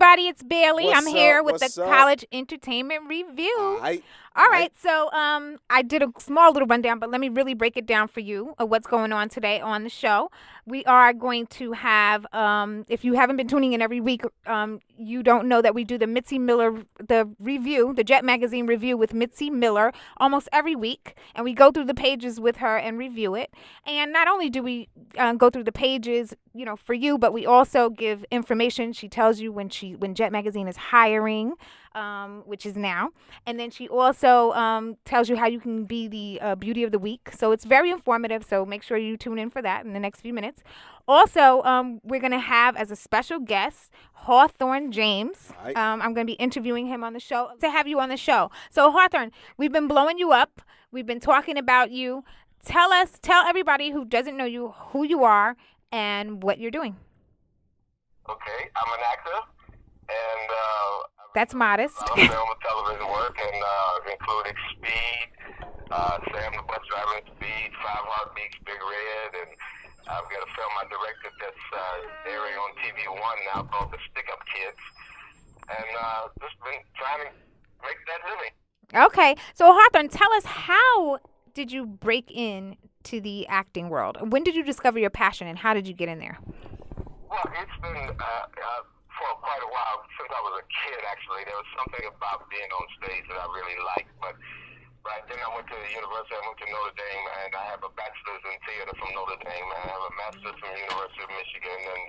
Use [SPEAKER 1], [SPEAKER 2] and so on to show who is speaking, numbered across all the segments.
[SPEAKER 1] everybody. It's Bailey. I'm
[SPEAKER 2] What's
[SPEAKER 1] here
[SPEAKER 2] up?
[SPEAKER 1] with the
[SPEAKER 2] What's up?
[SPEAKER 1] College Entertainment
[SPEAKER 2] All
[SPEAKER 1] Review.
[SPEAKER 2] right.
[SPEAKER 1] All
[SPEAKER 2] All
[SPEAKER 1] right,
[SPEAKER 2] right.
[SPEAKER 1] so I did a small little rundown, but let me really break it down for you of what's going on today on the show. We are going to have, if you haven't been tuning in every week, you don't know that we do the Mitzi Miller, the review, the Jet Magazine review with Mitzi Miller almost every week, and we go through the pages with her and review it. And not only do we go through the pages, for you, but we also give information. She tells you when Jet Magazine is hiring, which is now. And then she also tells you how you can be the beauty of the week. So it's very informative. So make sure you tune in for that in the next few minutes. Also, we're going to have as a special guest Hawthorne James.
[SPEAKER 2] All right.
[SPEAKER 1] I'm going to be interviewing him on the show to have you on the show. So Hawthorne, we've been blowing you up. We've been talking about you. Tell everybody who doesn't know you who you are and what you're doing.
[SPEAKER 3] Okay, I'm an actor, and
[SPEAKER 1] That's modest.
[SPEAKER 3] a lot of film and television work, and including Speed, Sam the Bus Driver in Speed, Five Heartbeats, Big Red, and I've got a film I directed that's airing on TV One now called The Stick Up Kids, and just been trying to make that living.
[SPEAKER 1] Okay, so Hawthorne, tell us, how did you break in to the acting world? When did you discover your passion, and how did you get in there?
[SPEAKER 3] Well, it's been for quite a while, since I was a kid, actually. There was something about being on stage that I really liked, but right then I went to the university, I went to Notre Dame, and I have a bachelor's in theater from Notre Dame, and I have a master's from University of Michigan, and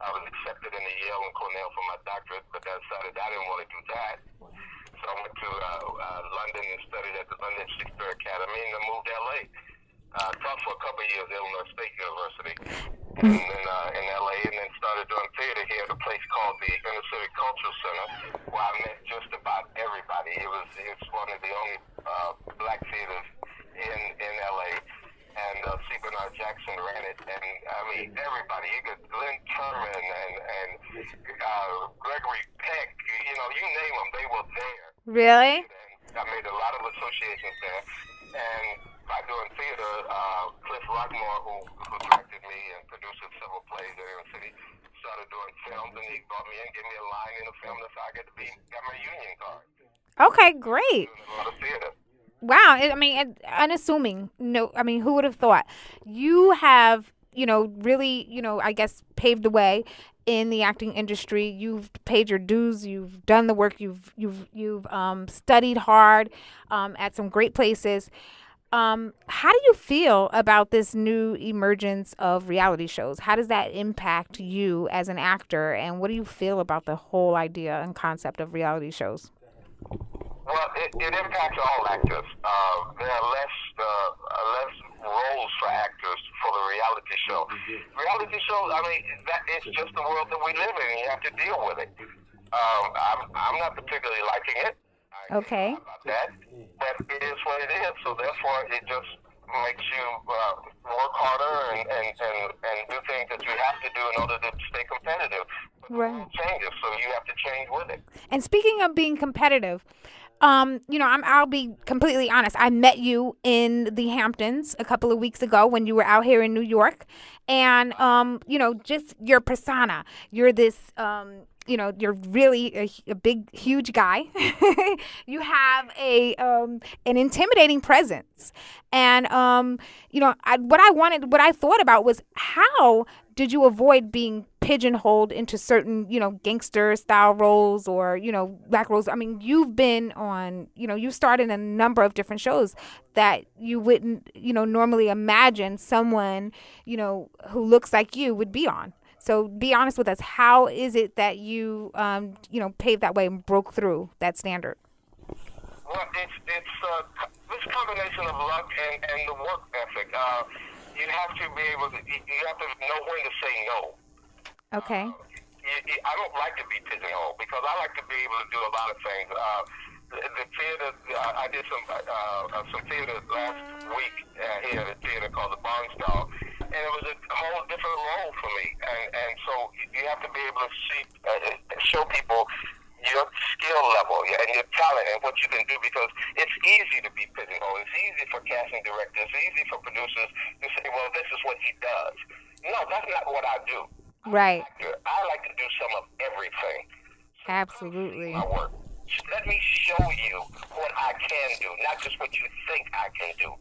[SPEAKER 3] I was accepted into Yale and Cornell for my doctorate, but I decided I didn't want to do that. So I went to London and studied at the London Shakespeare Academy, and then moved to L.A. Taught for a couple of years at Illinois State University and then, in L.A., and then started doing theater here at a place called the Inner City Cultural Center, where I met just about everybody. It's one of the only black theaters in L.A., and C. Bernard Jackson ran it, and I mean everybody. You got Glenn Turman and Gregory Peck. You name them, they were there.
[SPEAKER 1] Really?
[SPEAKER 3] And I made a lot of associations there, and by doing theater, Cliff Rockmore, who directed me and produced several plays in Inner City, started doing films, and he brought me in, gave me a line in a film, that's how I got my union card.
[SPEAKER 1] Okay, great.
[SPEAKER 3] Doing a lot of theater.
[SPEAKER 1] Wow. Unassuming. No, I mean, who would have thought? You have, really, I guess, paved the way in the acting industry. You've paid your dues. You've done the work. You've studied hard at some great places. How do you feel about this new emergence of reality shows? How does that impact you as an actor? And what do you feel about the whole idea and concept of reality shows?
[SPEAKER 3] Well, it impacts all actors. There are less roles for actors for the reality show. Reality shows, I mean, that is just the world that we live in. You have to deal with it. I'm not particularly liking it.
[SPEAKER 1] Okay.
[SPEAKER 3] About that, but it is what it is. So therefore, it just makes you work harder and do things that you have to do in order to stay competitive. But the world changes, so you have to change with it.
[SPEAKER 1] And speaking of being competitive, I'll be completely honest. I met you in the Hamptons a couple of weeks ago when you were out here in New York, and just your persona. You're this, you're really a big, huge guy. You have an intimidating presence, and what I thought about was, how did you avoid being pigeonholed into certain, gangster style roles or, black roles? I mean, you've been on, you started a number of different shows that you wouldn't, normally imagine someone, who looks like you would be on. So be honest with us. How is it that you, paved that way and broke through that standard?
[SPEAKER 3] Well, it's this combination of luck and the work ethic. You have to be able to, you have to know when to say no.
[SPEAKER 1] Okay.
[SPEAKER 3] I don't like to be pigeonholed because I like to be able to do a lot of things. The theater, I did some theater last week here at a theater called the Barnstall, and it was a whole different role for me. And so you have to be able to show people your skill level and your talent and what you can do, because it's easy to be pigeonholed. It's easy for casting directors, it's easy for producers to say, well, this is what he does. No, that's not what I do.
[SPEAKER 1] Right.
[SPEAKER 3] I like to do some of everything.
[SPEAKER 1] Absolutely.
[SPEAKER 3] my work. Let me show you what I can do, not just what you think I can do.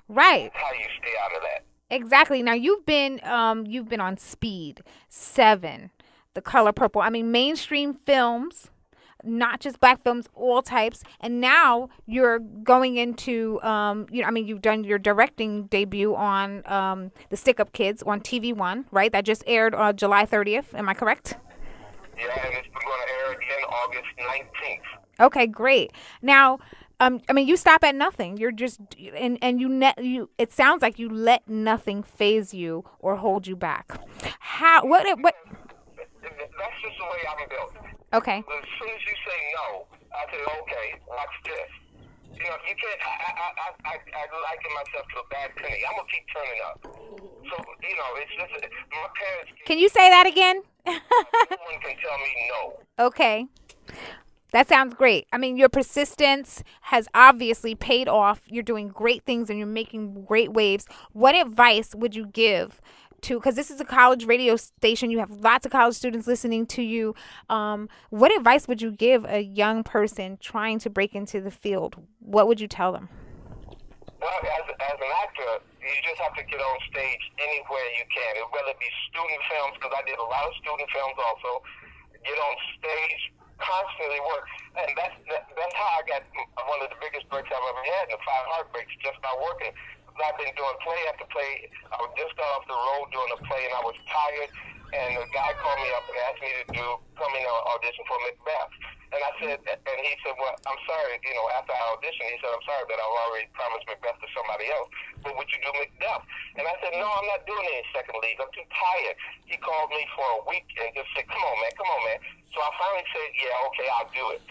[SPEAKER 1] Right.
[SPEAKER 3] That's how you stay out of that.
[SPEAKER 1] Exactly. Now you've been on Speed, Seven, The Color Purple. I mean, mainstream films, not just black films, all types. And now you're going into I mean, you've done your directing debut on The Stick Up Kids on TV1, right? That just aired on July 30th. Am I correct?
[SPEAKER 3] Yeah, and it's going to air again August 19th.
[SPEAKER 1] Okay, great. Now, I mean, you stop at nothing. You're just and you. It sounds like you let nothing phase you or hold you back. How? What?
[SPEAKER 3] That's just the way I'm built.
[SPEAKER 1] Okay.
[SPEAKER 3] As soon as you say no, I say, okay, watch this. You know, you can't. I liken myself to a bad penny. I'm gonna keep turning up. So you know, it's just my parents.
[SPEAKER 1] Can you say that again?
[SPEAKER 3] No one can tell me no.
[SPEAKER 1] Okay. That sounds great. I mean, your persistence has obviously paid off. You're doing great things and you're making great waves. What advice would you give to, because this is a college radio station, you have lots of college students listening to you. What advice would you give a young person trying to break into the field? What would you tell them?
[SPEAKER 3] Well, as an actor, you just have to get on stage anywhere you can, whether it be student films, because I did a lot of student films also. Get on stage, constantly work, and that's how I got one of the biggest breaks I've ever had, the 5 heartbreaks, just by working. I've been doing play after play. I was just got off the road doing a play, and I was tired. And a guy called me up and asked me to come in and audition for Macbeth. And I said, and he said, well, I'm sorry, you know, after I auditioned, he said, I'm sorry, but I've already promised Macbeth to somebody else. But would you do Macbeth? And I said, no, I'm not doing any second leads. I'm too tired. He called me for a week and just said, come on, man. So I finally said, yeah, okay, I'll do it.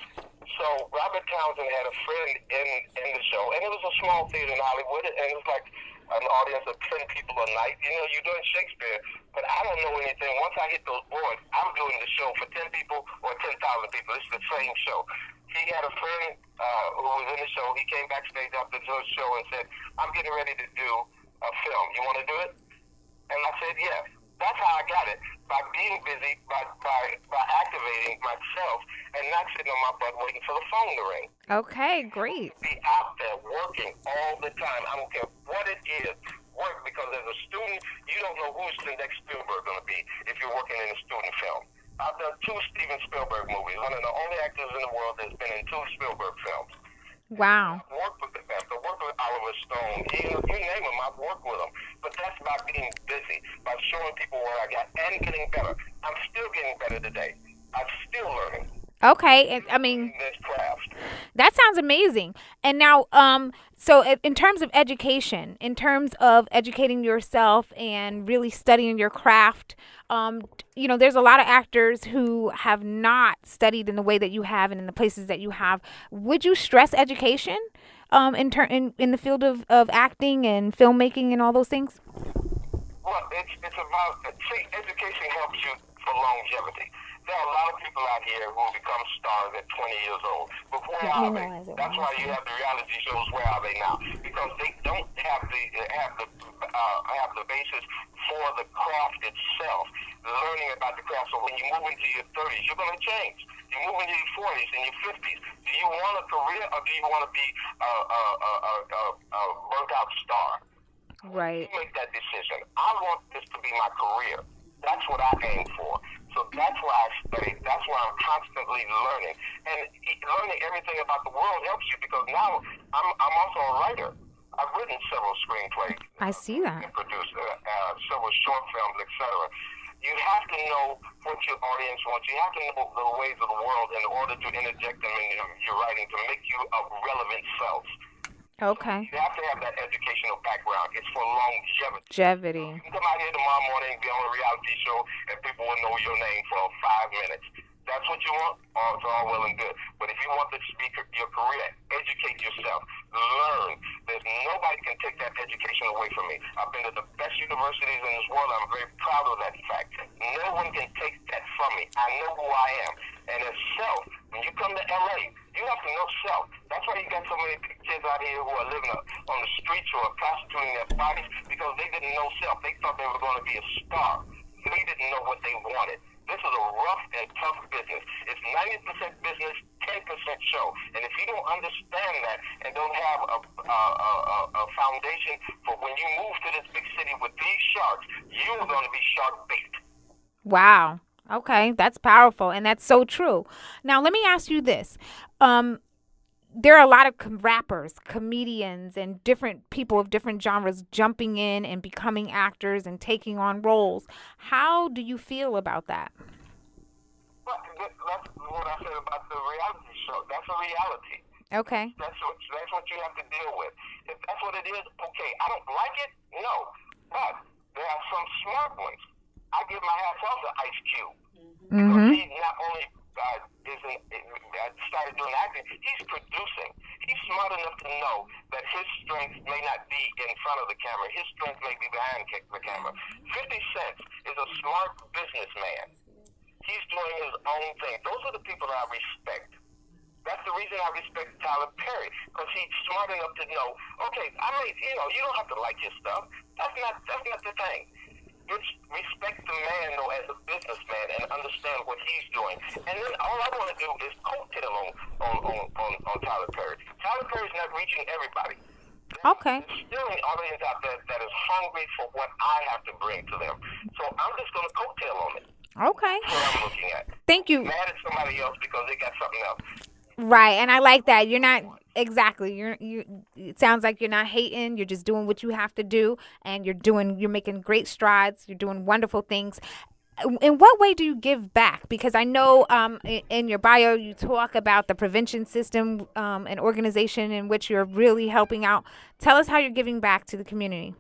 [SPEAKER 3] So Robert Townsend had a friend in the show, and it was a small theater in Hollywood, and it was like an audience of 10 people a night. You know, you're doing Shakespeare, but I don't know anything. Once I hit those boards, I'm doing the show for 10 people or 10,000 people. It's the same show. He had a friend who was in the show. He came backstage after the show and said, I'm getting ready to do a film. You want to do it? And I said, yes. That's how I got it, by being busy, by activating myself, and not sitting on my butt waiting for the phone to ring.
[SPEAKER 1] Okay, great.
[SPEAKER 3] Be out there working all the time. I don't care what it is. Work, because as a student, you don't know who's the next Spielberg going to be if you're working in a student film. I've done 2 Steven Spielberg movies. One of the only actors in the world that's been in 2 Spielberg films.
[SPEAKER 1] Wow.
[SPEAKER 3] I've worked with the best. I've worked with Oliver Stone. You name them, I've worked with them. But that's by being busy, by showing people where I got, and getting better. I'm still getting better today. I'm still learning.
[SPEAKER 1] Okay, I mean,
[SPEAKER 3] This craft.
[SPEAKER 1] that sounds amazing. And now, so in terms of education, in terms of educating yourself and really studying your craft, you know, there's a lot of actors who have not studied in the way that you have and in the places that you have. Would you stress education, in the field of acting and filmmaking and all those things?
[SPEAKER 3] Well, it's about, see, education helps you for longevity. There are a lot of people out here who become stars at 20 years old. But where are they? That's why you have the reality shows. Where are they now? Because they don't have the basis for the craft itself, learning about the craft. So when you move into your 30s, you're going to change. You move into your 40s and your 50s. Do you want a career, or do you want to be a burnt-out star?
[SPEAKER 1] Right.
[SPEAKER 3] You make that decision. I want this to be my career. That's what I aim for. So that's why I study. That's why I'm constantly learning. And learning everything about the world helps you, because now I'm also a writer. I've written several screenplays.
[SPEAKER 1] I see that.
[SPEAKER 3] And produced several short films, etc. You have to know what your audience wants. You have to know the ways of the world in order to interject them in your writing to make you a relevant self.
[SPEAKER 1] Okay.
[SPEAKER 3] You have to have that educational background. It's for longevity.
[SPEAKER 1] Longevity.
[SPEAKER 3] You can come out here tomorrow morning and be on a reality show, and people will know your name for 5 minutes. That's what you want, it's all well and good. But if you want to speak your career, educate yourself. Learn. There's nobody can take that education away from me. I've been to the best universities in this world. I'm very proud of that fact. No one can take that from me. I know who I am. And as self, when you come to LA, you have to know self. That's why you got so many kids out here who are living on the streets or are prostituting their bodies, because they didn't know self. They thought they were going to be a star. They didn't know what they wanted. This is a rough and tough business. It's 90% business, 10% show. And if you don't understand that and don't have a foundation for when you move to this big city with these sharks, you're going to be shark bait.
[SPEAKER 1] Wow. Okay, that's powerful, and that's so true. Now, let me ask you this. Um, there are a lot of rappers, comedians, and different people of different genres jumping in and becoming actors and taking on roles. How do you feel about that?
[SPEAKER 3] But that's what I said about the reality show. That's a reality.
[SPEAKER 1] Okay.
[SPEAKER 3] That's what you have to deal with. If that's what it is, okay. I don't like it, no. But there are some smart ones. I give my hats off to Ice Cube because
[SPEAKER 1] Mm-hmm.
[SPEAKER 3] he not only started doing acting, he's producing. He's smart enough to know that his strength may not be in front of the camera. His strength may be behind the camera. 50 Cent is a smart businessman. He's doing his own thing. Those are the people that I respect. That's the reason I respect Tyler Perry, because he's smart enough to know, okay, you don't have to like his stuff. That's not the thing. It's respect the man, though, as a businessman and understand what he's doing. And then all I want to do is coattail on Tyler Perry. Tyler Perry's not reaching everybody.
[SPEAKER 1] Okay.
[SPEAKER 3] There's still an audience out there that is hungry for what I have to bring to them. So I'm just going to coattail on it.
[SPEAKER 1] Okay.
[SPEAKER 3] That's what I'm looking at.
[SPEAKER 1] Thank you.
[SPEAKER 3] Mad at somebody else because they got something else.
[SPEAKER 1] Right, and I like that. You're not exactly. You. It sounds like you're not hating. You're just doing what you have to do, and you're making great strides. You're doing wonderful things. In what way do you give back? Because I know in your bio you talk about the prevention system, an organization in which you're really helping out. Tell us how you're giving back to the community.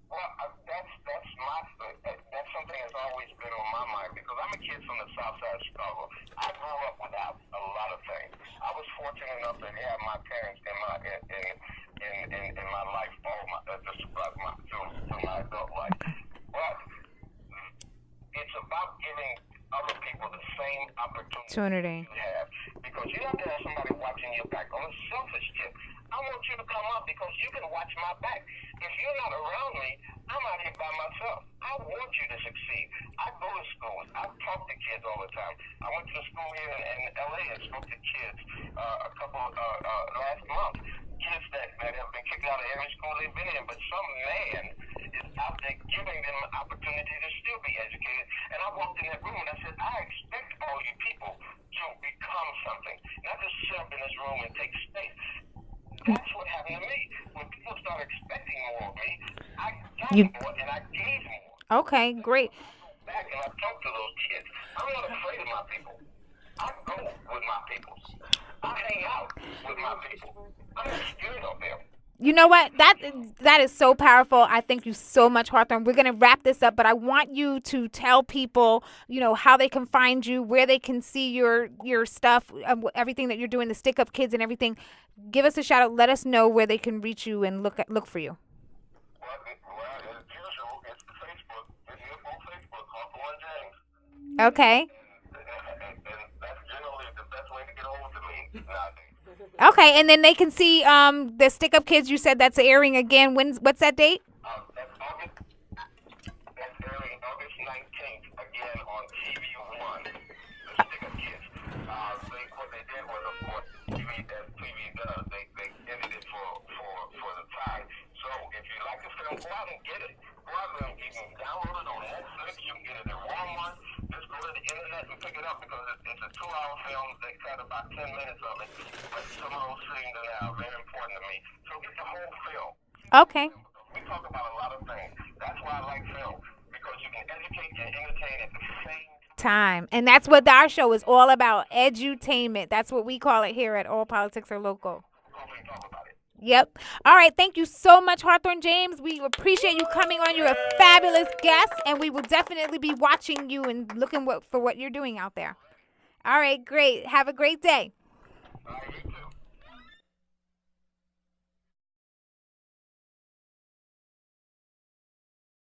[SPEAKER 3] Well, that's my thing. That's something that's always been on my mind because I'm a kid from the South Side of Chicago. I grew up without a lot of things. I was fortunate enough to have my parents in my life, just about through my adult life. But it's about giving other people the same opportunity
[SPEAKER 1] Opportunity.
[SPEAKER 3] you have. Because you have to have somebody watching your back. On a selfish tip, I want you to come up because you can watch my back. If you're not around me, I'm out here by myself. I want you to succeed. I go to schools. I talk to kids all the time. I went to the school here in LA and spoke to kids a couple last month. Kids that have been kicked out of every school they've been in, but some man is out there giving them an opportunity to still be educated. And I walked in that room and I said, I expect all you people to become something, not just sit up in this room and take space. That's what happened to me. When people start expecting more of me, I got
[SPEAKER 1] You.
[SPEAKER 3] more and I gave more.
[SPEAKER 1] Okay. Great.
[SPEAKER 3] Back and I talk to those kids. I'm not afraid of my people. I go with my people. I hang out with my people. I'm not scared of them.
[SPEAKER 1] You know what? That is so powerful. I thank you so much, Hawthorne. We're gonna wrap this up, but I want you to tell people, how they can find you, where they can see your stuff, everything that you're doing, the Stick Up Kids and everything. Give us a shout out. Let us know where they can reach you and look for you.
[SPEAKER 3] Well, as usual, it's Facebook. It's here on Facebook, HAWTHORNE James.
[SPEAKER 1] Okay.
[SPEAKER 3] And that's generally the best way to get hold of me nowadays.
[SPEAKER 1] Okay, and then they can see the Stick Up Kids. You said that's airing again. What's that date?
[SPEAKER 3] That's airing August 19th again on TV One. The Stick Up Kids. What they did was, of course, TV does. They ended it for the time. So if you like the film, go out and get it. Go out and you can download it on Netflix. You can get it at Walmart. Just go to the internet and pick it up because it's a 2-hour film. They cut about 10 minutes of it. But some of those scenes are very important to me. So get the whole film.
[SPEAKER 1] Okay.
[SPEAKER 3] We talk about a lot of things. That's why I like film, because you can educate and entertain at the same
[SPEAKER 1] Time. And that's what our show is all about, edutainment. That's what we call it here at All Politics Are Local.
[SPEAKER 3] time we talk about it.
[SPEAKER 1] Yep. All right. Thank you so much, Hawthorne James. We appreciate you coming on. You're a fabulous guest, and we will definitely be watching you and looking for what you're doing out there. All right. Great. Have a great day.
[SPEAKER 3] All right, you